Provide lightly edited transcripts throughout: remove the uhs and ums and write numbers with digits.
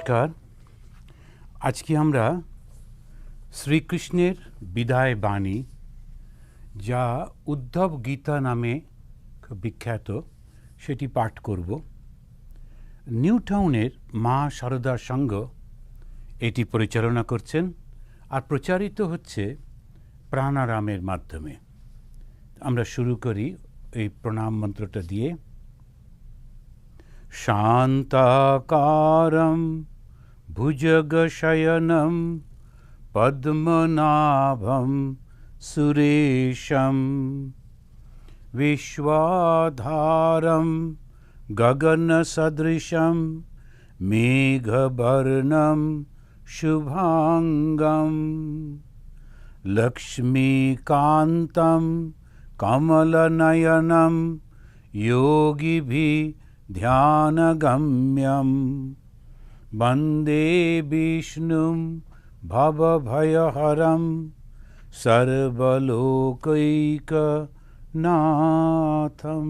নমস্কার। আজকে আমরা শ্রীকৃষ্ণের বিদায় বাণী, যা উদ্ধব গীতা নামে খুব বিখ্যাত, সেটি পাঠ করব। নিউটাউনের মা সারদা সংঘ এটি পরিচালনা করছেন আর প্রচারিত হচ্ছে প্রাণারামের মাধ্যমে। আমরা শুরু করি এই প্রণাম মন্ত্রটা দিয়ে। শান্তাকারম ভুজগশয়নম পদ্মনাভম সুরেশম বিশ্বাধারম গগনসদৃশম মেঘবর্ণম শুভাঙ্গম লক্ষ্মীকান্তম কমলনয়নম যোগীভিঃ ধ্যানগম্যম বন্দে বিষ্ণুম ভবভয়হরম সর্বলোকৈকনাথম।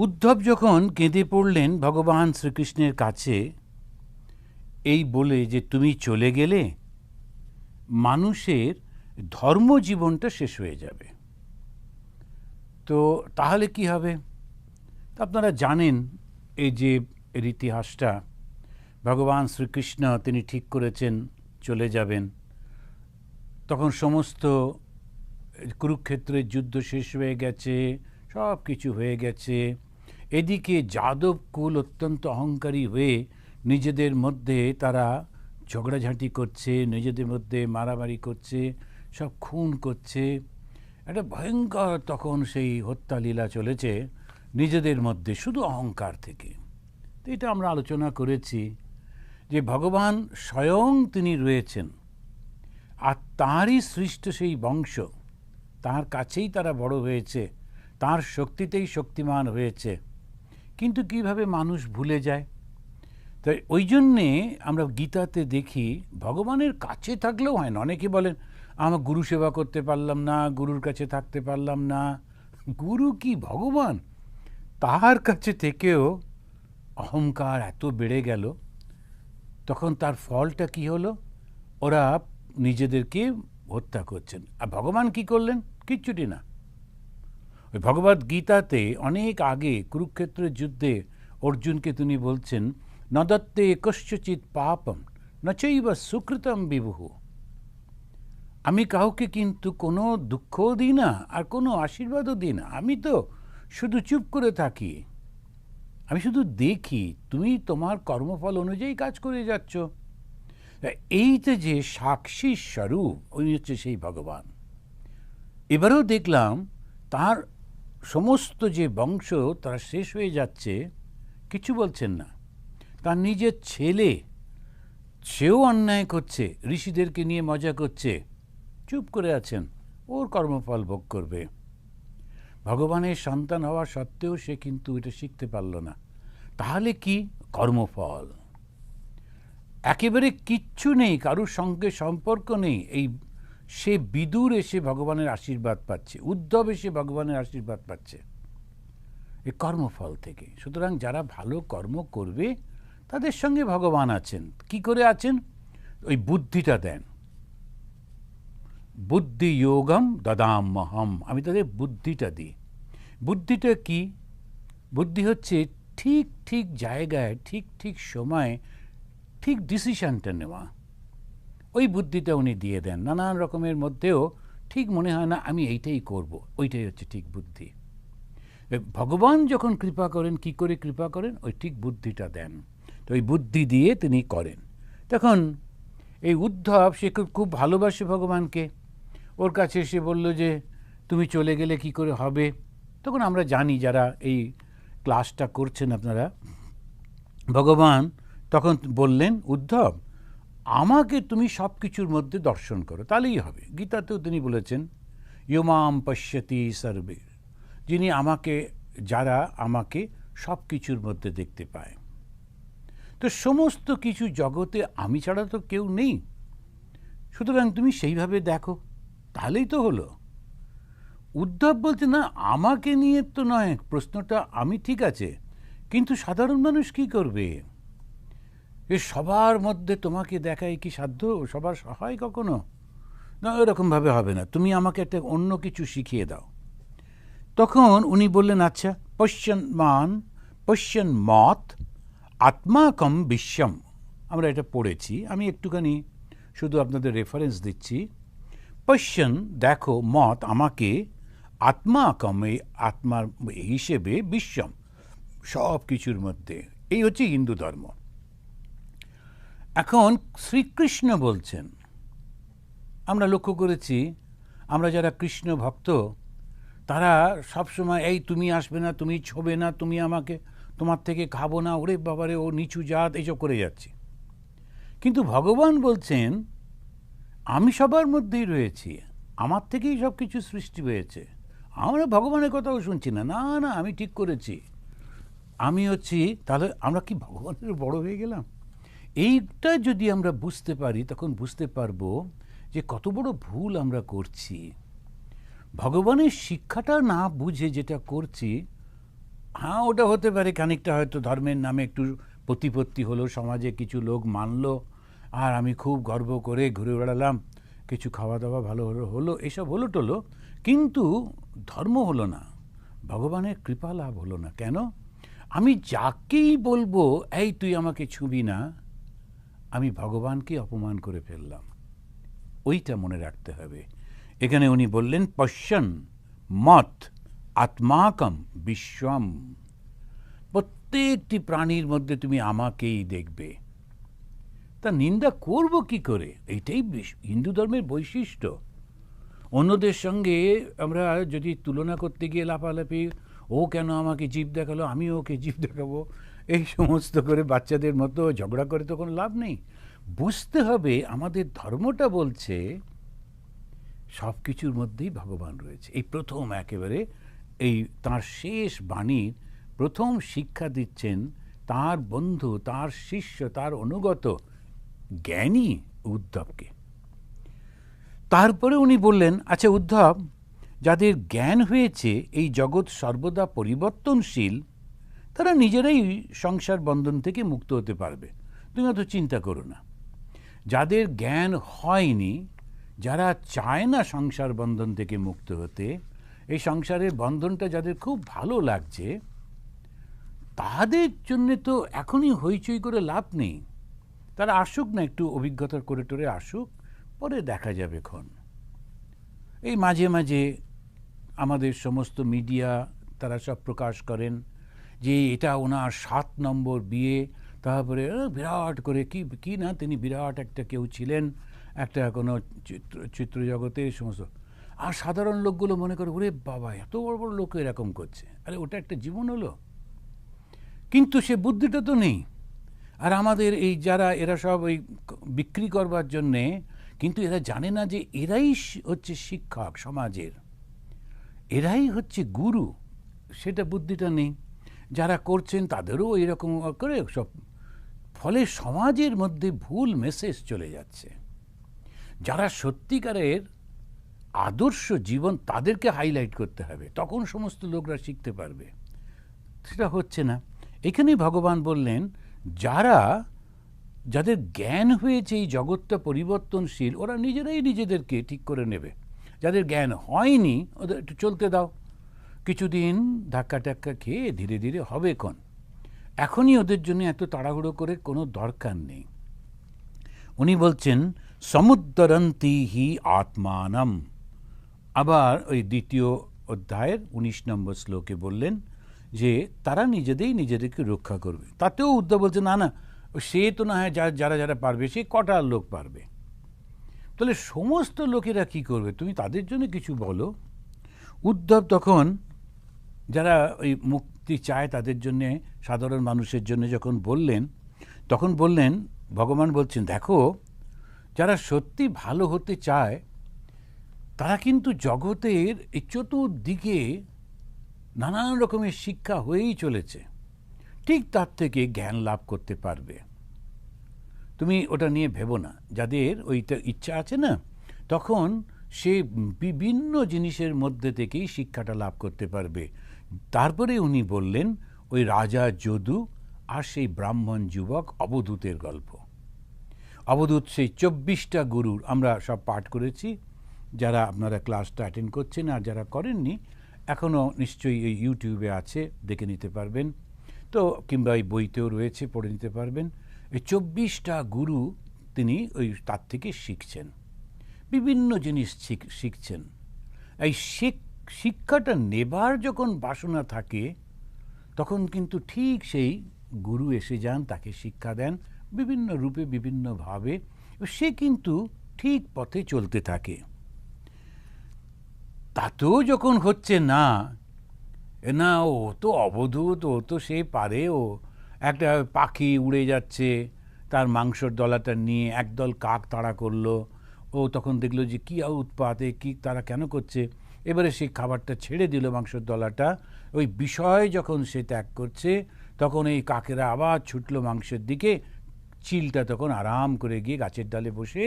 উদ্ধব যখন কেঁদে পড়লেন ভগবান শ্রীকৃষ্ণের কাছে এই বলে যে তুমি চলে গেলে মানুষের ধর্মজীবনটা শেষ হয়ে যাবে, তো তাহলে কি হবে? আপনারা জানেন এই যে এর ইতিহাসটা। ভগবান শ্রীকৃষ্ণ তিনি ঠিক করেছেন চলে যাবেন, তখন সমস্ত কুরুক্ষেত্রের যুদ্ধ শেষ হয়ে গেছে, সব কিছু হয়ে গেছে। এদিকে যাদব কুল অত্যন্ত অহংকারী হয়ে নিজেদের মধ্যে তারা ঝগড়াঝাঁটি করছে, নিজেদের মধ্যে মারামারি করছে, সব খুন করছে। একটা ভয়ঙ্কর তখন সেই হত্যালীলা চলেছে নিজেদের মধ্যে, শুধু অহংকার থেকে। তো এটা আমরা আলোচনা করেছি যে ভগবান স্বয়ং তিনি রয়েছেন, আর তাঁরই সৃষ্ট সেই বংশ, তার কাছেই তারা বড় হয়েছে, তার শক্তিতেই শক্তিমান হয়েছে, কিন্তু কিভাবে মানুষ ভুলে যায়। তাই ওই জন্যে আমরা গীতাতে দেখি ভগবানের কাছে থাকলেও হয় না। অনেকে বলেন আমার গুরু সেবা করতে পারলাম না, গুরুর কাছে থাকতে পারলাম না। গুরু কি ভগবান? তাহার কাছে থেকেও অহংকার এত বেড়ে গেল, তখন তার ফলটা কি হলো? ওরা নিজেদেরকে হত্যা করছেন। আর ভগবান কি করলেন? কিচ্ছুটি না। ওই ভগবদ গীতাতে অনেক আগে কুরুক্ষেত্রের যুদ্ধে অর্জুনকে তিনি বলছেন, নদত্তে কস্যচিৎ পাপম নচৈব সুকৃতম বিভুঃ। আমি কাউকে কিন্তু কোনো দুঃখও দিই না আর কোনো আশীর্বাদও দিই না, আমি তো শুধু চুপ করে থাকি, আমি শুধু দেখি তুমি তোমার কর্মফল অনুযায়ী কাজ করে যাচ্ছ। এইটা যে সাক্ষী স্বরূপ, ওই হচ্ছে সেই ভগবান। এবারেও দেখলাম তার সমস্ত যে বংশ তারা শেষ হয়ে যাচ্ছে, কিছু বলছেন না। তার নিজের ছেলে, সেও অন্যায় করছে, ঋষিদেরকে নিয়ে মজা করছে, চুপ করে আছেন, ওর কর্মফল ভোগ করবে। ভগবানের সন্তান হওয়া সত্ত্বেও সে কিন্তু এটা শিখতে পারল না। তাহলে কি? কর্মফল। একেবারে কিচ্ছু নেই, কারুর সঙ্গে সম্পর্ক নেই। এই সে বিদুর এসে ভগবানের আশীর্বাদ পাচ্ছে, উদ্ধব এসে ভগবানের আশীর্বাদ পাচ্ছে এই কর্মফল থেকে। সুতরাং যারা ভালো কর্ম করবে তাদের সঙ্গে ভগবান আছেন। কি করে আছেন? ওই বুদ্ধিটা দেন। বুদ্ধি যোগম দদাম্যহম, আমি তাদের বুদ্ধিটা দিই। বুদ্ধিটা কি? বুদ্ধি হচ্ছে ঠিক ঠিক জায়গায় ঠিক ঠিক সময় ঠিক ডিসিশনটা নেওয়া। ওই বুদ্ধিটা উনি দিয়ে দেন। নানান রকমের মধ্যেও ঠিক মনে হয় না আমি এইটাই করব, ওইটাই হচ্ছে ঠিক বুদ্ধি। ভগবান যখন কৃপা করেন, কি করে কৃপা করেন? ওই ঠিক বুদ্ধিটা দেন। তো ওই বুদ্ধি দিয়ে তিনি করেন। তখন এই উদ্ধব সে খুব ভালোবাসে ভগবানকে, ওর কাছে এসে বলল যে তুমি চলে গেলে কি করে হবে। তখন আমরা জানি, যারা এই ক্লাসটা করছেন আপনারা, ভগবান তখন বললেন, উদ্ধব আমাকে তুমি সব কিছুর মধ্যে দর্শন করো, তাহলেই হবে। গীতাতেও তিনি বলেছেন, ইয়মাম পশ্যতি সর্বে, যিনি আমাকে, যারা আমাকে সব কিছুর মধ্যে দেখতে পায়। তো সমস্ত কিছু জগতে আমি ছাড়া তো কেউ নেই, সুতরাং তুমি সেইভাবে দেখো, তাহলেই তো হলো। উদ্ধব বলছে না, আমাকে নিয়ে তো নয় প্রশ্নটা, আমি ঠিক আছে, কিন্তু সাধারণ মানুষ কি করবে? এ সবার মধ্যে তোমাকে দেখায় কি সাধ্য? সবার হয় কখনো? না, এরকমভাবে হবে না, তুমি আমাকে একটা অন্য কিছু শিখিয়ে দাও। তখন উনি বললেন, আচ্ছা, পশ্যন মত আত্মাকম বিশ্বম। আমরা এটা পড়েছি, আমি একটুখানি শুধু আপনাদের রেফারেন্স দিচ্ছি। পশ্যন, দেখো, মত, আমাকে, আত্মাকম, এই আত্মার হিসেবে, বিশ্বম, সব কিছুর মধ্যে। এই হচ্ছে হিন্দু ধর্ম। এখন শ্রীকৃষ্ণ বলছেন, আমরা লক্ষ্য করেছি, আমরা যারা কৃষ্ণ ভক্ত তারা সবসময় এই তুমি আসবে না, তুমি ছোবে না, তুমি আমাকে, তোমার থেকে খাবো না, ওরে বাবারে, ও নিচু জাত, এইসব করে যাচ্ছি। কিন্তু ভগবান বলছেন আমি সবার মধ্যেই রয়েছি, আমার থেকেই সব কিছু সৃষ্টি হয়েছে, আমরা ভগবানের কথাও শুনছি না। না না, আমি ঠিক করেছি, আমি হচ্ছি। তাহলে আমরা কি ভগবানের বড় হয়ে গেলাম? এইটা যদি আমরা বুঝতে পারি তখন বুঝতে পারবো যে কত বড় ভুল আমরা করছি। ভগবানের শিক্ষাটা না বুঝে যেটা করছি, হ্যাঁ ওটা হতে পারে খানিকটা হয়তো ধর্মের নামে একটু প্রতিপত্তি হলো, সমাজে কিছু লোক মানলো, আর আমি খুব গর্ব করে ঘুরে বেড়ালাম, কিছু খাওয়া দাওয়া ভালো হলো, এসব হলো টলো, কিন্তু ধর্ম হলো না, ভগবানের কৃপা লাভ হলো না। কেন? আমি যাকেই বলবো এই তুই আমাকে ছুবি না, আমি ভগবানকে অপমান করে ফেললাম। ওইটা মনে রাখতে হবে। এখানে উনি বললেন পশ্যন মত আত্মাকম বিশ্বম, প্রত্যেকটি প্রাণীর মধ্যে তুমি আমাকেই দেখবে। তা নিন্দা করব কি করে? এইটাই হিন্দু ধর্মের বৈশিষ্ট্য। অন্যদের সঙ্গে আমরা যদি তুলনা করতে গিয়ে লাফালাফি, ও কেন আমাকে জিভ দেখালো, আমি ওকে জিভ দেখাবো, এই সমস্ত করে বাচ্চাদের মতো ঝগড়া করে তো কোনো লাভ নেই। বুঝতে হবে আমাদের ধর্মটা বলছে সব কিছুর মধ্যেই ভগবান রয়েছে। এই প্রথম একেবারে এই তাঁর শেষ বাণীর প্রথম শিক্ষা দিচ্ছেন তার বন্ধু, তার শিষ্য, তার অনুগত জ্ঞানী উদ্ধবকে। তারপরে উনি বললেন, আচ্ছা উদ্ধব, যাদের জ্ঞান হয়েছে এই জগৎ সর্বদা পরিবর্তনশীল, তারা নিজেরাই সংসার বন্ধন থেকে মুক্ত হতে পারবে, তুমি অত চিন্তা করো না। যাদের জ্ঞান হয়নি, যারা চায় না সংসার বন্ধন থেকে মুক্ত হতে, এই সংসারের বন্ধনটা যাদের খুব ভালো লাগছে, তাদের জন্যে তো এখনই হইচই করে লাভ নেই। তারা আসুক না, একটু অভিজ্ঞতা করে টোরে আসুক, পরে দেখা যাবে ক্ষণ। এই মাঝে মাঝে আমাদের সমস্ত মিডিয়া তারা সব প্রকাশ করেন যে এটা ওনার 7 নম্বর বিয়ে, তারপরে বিরাট করে কি না, তিনি বিরাট একটা কেউ ছিলেন, একটা কোনো চিত্রজগতে সমস্ত। আর সাধারণ লোকগুলো মনে করে ওরে বাবা, এত বড় বড় লোক এরকম করছে, আরে ওটা একটা জীবন হলো। কিন্তু সে বুদ্ধিটা তো নেই। আর আমাদের এই যারা এরা সব ওই বিক্রি করবার জন্যে, কিন্তু এরা জানে না যে এরাই হচ্ছে শিক্ষক সমাজের, এরাই হচ্ছে গুরু, সেটা বুদ্ধিটা নেই। যারা করছেন তাদেরও এরকম করে সব, ফলে সমাজের মধ্যে ভুল মেসেজ চলে যাচ্ছে। যারা সত্যিকারের আদর্শ জীবন, তাদেরকে হাইলাইট করতে হবে, তখন সমস্ত লোকরা শিখতে পারবে। সেটা হচ্ছে না। এখানেই ভগবান বললেন যাদের জ্ঞান হয়েছে এই জগৎটা পরিবর্তনশীল, ওরা নিজেরাই নিজেদেরকে ঠিক করে নেবে। যাদের জ্ঞান হয়নি ওদের একটু চলতে দাও, কিছুদিন ধাক্কা টাক্কা খেয়ে ধীরে ধীরে হবে কোন। এখনই ওদের জন্য এত তাড়াহুড়ো করে কোনো দরকার নেই। উনি বলছেন সমুদ্রন্তি হি আত্মানম। আবার ওই 2য় অধ্যায়ের 19 নম্বর শ্লোকে বললেন যে তারা নিজেদেরকে রক্ষা করবে। তাতেও উদ্ধব বলছে না না, সে তো না হয় যারা যারা পারবে, সে কটা লোক পারবে। তাহলে সমস্ত লোকেরা কি করবে, তুমি তাদের জন্য কিছু বলো। উদ্ধব তখন যারা ওই মুক্তি চায় তাদের জন্যে, সাধারণ মানুষের জন্য যখন বললেন, তখন বললেন, ভগবান বলছেন দেখো, যারা সত্যি ভালো হতে চায় তারা কিন্তু জগতের এই চতুর্দিকে নানান রকমের শিক্ষা হয়েই চলেছে, ঠিক তার থেকে জ্ঞান লাভ করতে পারবে। তুমি ওটা নিয়ে ভেবো না। যাদের ওইটা ইচ্ছা আছে না, তখন সে বিভিন্ন জিনিসের মধ্যে থেকেই শিক্ষাটা লাভ করতে পারবে। তারপরে উনি বললেন ওই রাজা যদু আর সেই ব্রাহ্মণ যুবক অবধূতের গল্প। অবধূত সেই 24টা গুরুর আমরা সব পাঠ করেছি, যারা আপনারা ক্লাসটা অ্যাটেন্ড করছেন আর যারা করেননি এখনও নিশ্চয়ই এই ইউটিউবে আছে, দেখে নিতে পারবেন, তো কিংবা এই বইতেও রয়েছে, পড়ে নিতে পারবেন। এই 24টা গুরু তিনি ওই তার থেকে শিখছেন, বিভিন্ন জিনিস শিখছেন। এই শিক্ষাটা নেবার যখন বাসনা থাকে তখন কিন্তু ঠিক সেই গুরু এসে যান, তাকে শিক্ষা দেন বিভিন্ন রূপে বিভিন্নভাবে, সে কিন্তু ঠিক পথে চলতে থাকে। তাতেও যখন হচ্ছে না, না ও তো অবধূত, ও তো সে পারে, ও একটা পাখি উড়ে যাচ্ছে তার মাংসর দলাটা নিয়ে, একদল কাক তাড়া করলো, ও তখন দেখলো যে কী উৎপাতে, কী তারা কেন করছে, এবারে সেই খাবারটা ছেড়ে দিল মাংসর দলাটা। ওই বিষয় যখন সে ত্যাগ করছে তখন এই কাকেরা আবার ছুটলো মাংসের দিকে, চিলটা তখন আরাম করে গিয়ে গাছের ডালে বসে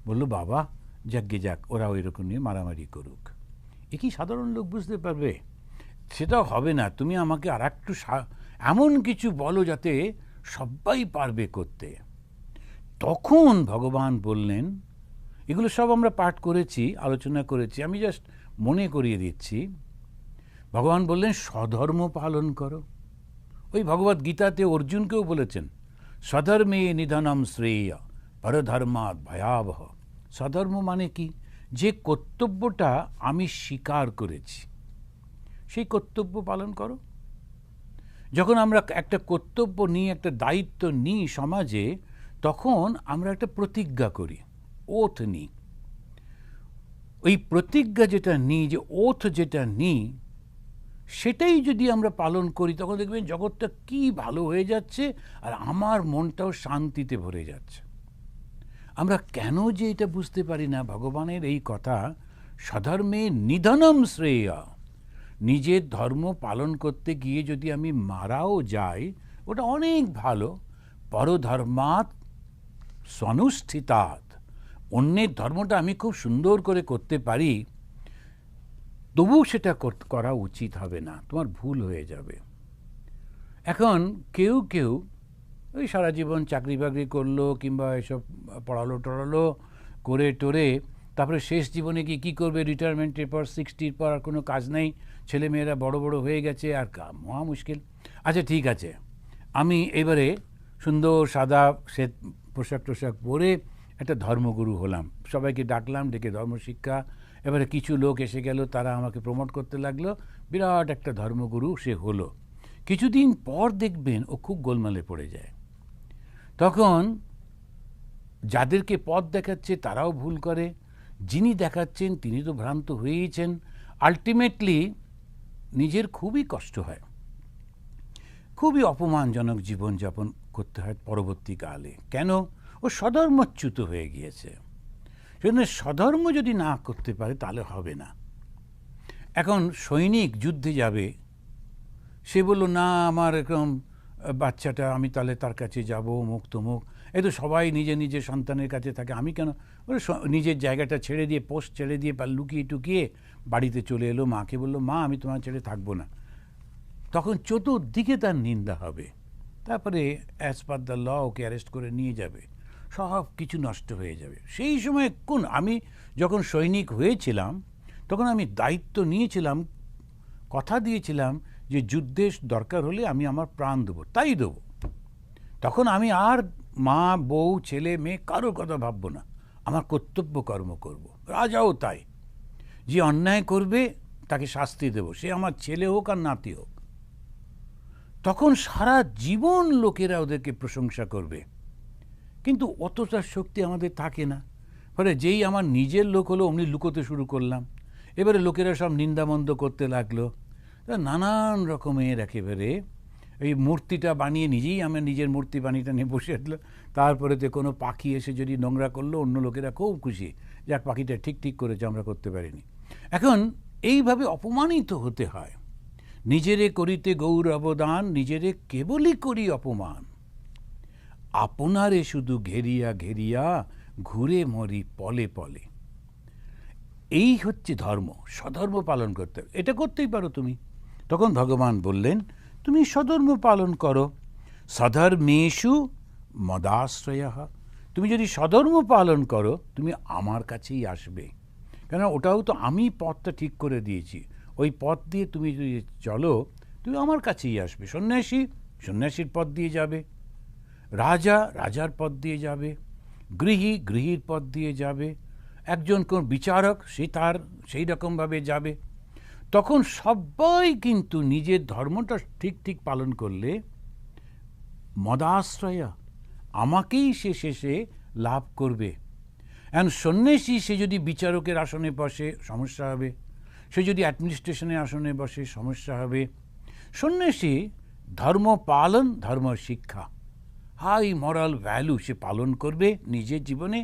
বলল, বাবা যাকগে যাক, ওরা ওই রকম নিয়ে মারামারি করুক। এ কি সাধারণ লোক বুঝতে পারবে? সেটাও হবে না। তুমি আমাকে আর একটু এমন কিছু বলো যাতে সবাই পারবে করতে। তখন ভগবান বললেন, এগুলো সব আমরা পাঠ করেছি, আলোচনা করেছি, আমি জাস্ট মনে করিয়ে দিচ্ছি। ভগবান বললেন স্বধর্ম পালন করো। ওই ভগবদ গীতাতে অর্জুনকেও বলেছেন, স্বধর্মে নিধনম শ্রেয় পরধর্মাৎ ভয়াবহ। স্বধর্ম মানে কি? যে কর্তব্যটা আমি স্বীকার করেছি সেই কর্তব্য পালন করো। যখন আমরা একটা কর্তব্য নিই, একটা দায়িত্ব নিই সমাজে, তখন আমরা একটা প্রতিজ্ঞা করি, ওথ নিই। ওই প্রতিজ্ঞা যেটা নিই, যে ওথ যেটা নিই, সেটাই যদি আমরা পালন করি তখন দেখবেন জগৎটা কি ভালো হয়ে যাচ্ছে আর আমার মনটাও শান্তিতে ভরে যাচ্ছে। আমরা কেন যে এটা বুঝতে পারি না ভগবানের এই কথা, স্বধর্মে নিধনম শ্রেয়, নিজের ধর্ম পালন করতে গিয়ে যদি আমি মারাও যাই ওটা অনেক ভালো। পরধর্মাৎ স্বনুষ্ঠিতাৎ, অন্যের ধর্মটা আমি খুব সুন্দর করে করতে পারি, তবু সেটা করা উচিত হবে না, তোমার ভুল হয়ে যাবে। এখন কেউ কেউ ওই সারা জীবন চাকরি বাকরি করলো কিংবা এসব পড়ালো টড়ালো করে টোরে, তারপরে শেষ জীবনে গিয়ে কী করবে, রিটায়ারমেন্টের পর 60-র পর আর কোনো কাজ নেই, ছেলে মেয়েরা বড় বড় হয়ে গেছে, আর মহা মুশকিল। আচ্ছা ঠিক আছে, আমি এবারে সুন্দর সাদা শ্বেত পোশাক টোশাক পরে একটা ধর্মগুরু হলাম, সবাইকে ডাকলাম, ডেকে ধর্মশিক্ষা। এবারে কিছু লোক এসে গেল, তারা আমাকে প্রমোট করতে লাগলো, বিরাট একটা ধর্মগুরু সে হলো। কিছুদিন পর দেখবেন ও খুব গোলমালে পড়ে যায়। তখন যাদেরকে পথ দেখাচ্ছে তারাও ভুল করে, যিনি দেখাচ্ছেন তিনি তো ভ্রান্ত হয়েইছেন। আলটিমেটলি নিজের খুবই কষ্ট হয়, খুবই অপমানজনক জীবনযাপন করতে হয় পরবর্তীকালে। কেন? ও স্বধর্মচ্যুত হয়ে গিয়েছে। সেজন্য স্বধর্ম যদি না করতে পারে তাহলে হবে না। এখন সৈনিক যুদ্ধে যাবে, সে বলল না আমার এরকম বাচ্চাটা, আমি তাহলে তার কাছে যাব, মুখ তমুক, এই তো সবাই নিজের নিজের সন্তানের কাছে থাকে, আমি কেন? নিজের জায়গাটা ছেড়ে দিয়ে, পোস্ট ছেড়ে দিয়ে লুকিয়ে টুকিয়ে বাড়িতে চলে এলো, মাকে বলল মা আমি তোমার ছেড়ে থাকবো না। তখন চতুর্দিকে তার নিন্দা হবে, তারপরে অ্যাজ পার দ্য ল ওকে অ্যারেস্ট করে নিয়ে যাবে, সব কিছু নষ্ট হয়ে যাবে। সেই সময় আমি যখন সৈনিক হয়েছিলাম তখন আমি দায়িত্ব নিয়েছিলাম, কথা দিয়েছিলাম যে যুদ্ধের দরকার হলে আমি আমার প্রাণ দেবো, তাই দেবো। তখন আমি আর মা বউ ছেলে মেয়ে কারোর কথা ভাববো না, আমার কর্তব্য কর্ম করব। রাজাও তাই, যে অন্যায় করবে তাকে শাস্তি দেব, সে আমার ছেলে হোক আর নাতি হোক। তখন সারা জীবন লোকেরা ওদেরকে প্রশংসা করবে, কিন্তু অতটা শক্তি আমাদের থাকে না। ফলে যেই আমার নিজের লোক হলো অমনি লুকোতে শুরু করলাম, এবারে লোকেরা সব নিন্দামন্দ করতে লাগলো, নানান রকমের একেবারে এই মূর্তিটা বানিয়ে নিজেই আমার নিজের মূর্তি বানিয়ে নিয়ে বসে আসলো। তারপরেতে কোনো পাখি এসে যদি নোংরা করলো অন্য লোকেরা খুব খুশি, যাক পাখিটা ঠিক ঠিক করেছে, আমরা করতে পারিনি। এখন এইভাবে অপমানিত হতে হয়। নিজেরে করিতে গৌর অবদান, নিজেরে কেবলই করি অপমান, আপনারে শুধু ঘেরিয়া ঘেরিয়া ঘুরে মরি পলে পলে। এই হচ্ছে ধর্ম, স্বধর্ম পালন করতে হবে, এটা করতেই পারো তুমি। তখন ভগবান বললেন তুমি স্বধর্ম পালন করো। সধর্মেষু মদাশ্রয়ঃ, তুমি যদি স্বধর্ম পালন করো তুমি আমার কাছেই আসবে, কেন ওটাও তো আমি পথটা ঠিক করে দিয়েছি, ওই পথ দিয়ে তুমি যদি চলো তুমি আমার কাছেই আসবে। সন্ন্যাসী সন্ন্যাসীর পথ দিয়ে যাবে, রাজা রাজার পথ দিয়ে যাবে, গৃহী গৃহীর পথ দিয়ে যাবে, একজন কোন বিচারক সে তার সেই রকমভাবে যাবে। তখন সবাই কিন্তু নিজের ধর্মটা ঠিক ঠিক পালন করলে মদাশ্রয়, আমাকেই সে শেষে লাভ করবে। এখন সন্ন্যাসী সে যদি বিচারকের আসনে বসে সমস্যা হবে, সে যদি অ্যাডমিনিস্ট্রেশনের আসনে বসে সমস্যা হবে। সন্ন্যাসী ধর্ম পালন, ধর্ম শিক্ষা, হাই মরাল ভ্যালু সে পালন করবে নিজের জীবনে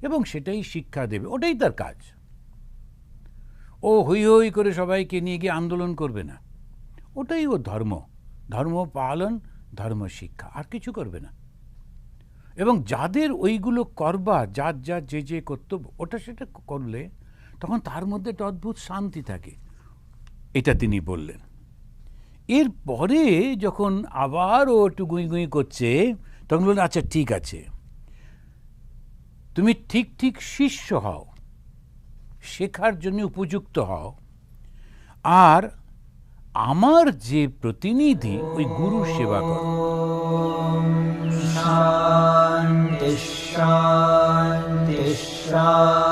এবং সেটাই শিক্ষা দেবে, ওটাই তার কাজ। ও হই হই করে সবাইকে নিয়ে গিয়ে আন্দোলন করবে না, ওটাই ও ধর্ম, ধর্ম পালন, ধর্ম শিক্ষা, আর কিছু করবে না। এবং যাদের ওইগুলো করবার, যার যার যে যে কর্তব্য ওটা সেটা করলে তখন তার মধ্যে একটা অদ্ভুত শান্তি থাকে, এটা তিনি বললেন। এরপরে যখন আবার ও একটু গুঁই গুঁই করছে তখন বললেন আচ্ছা ঠিক আছে, তুমি ঠিক ঠিক শিষ্য হও, শেখার জন্য উপযুক্ত হও, আর আমার যে প্রতিনিধি ওই গুরু সেবা করো। শান্তি শান্তি শান্তি।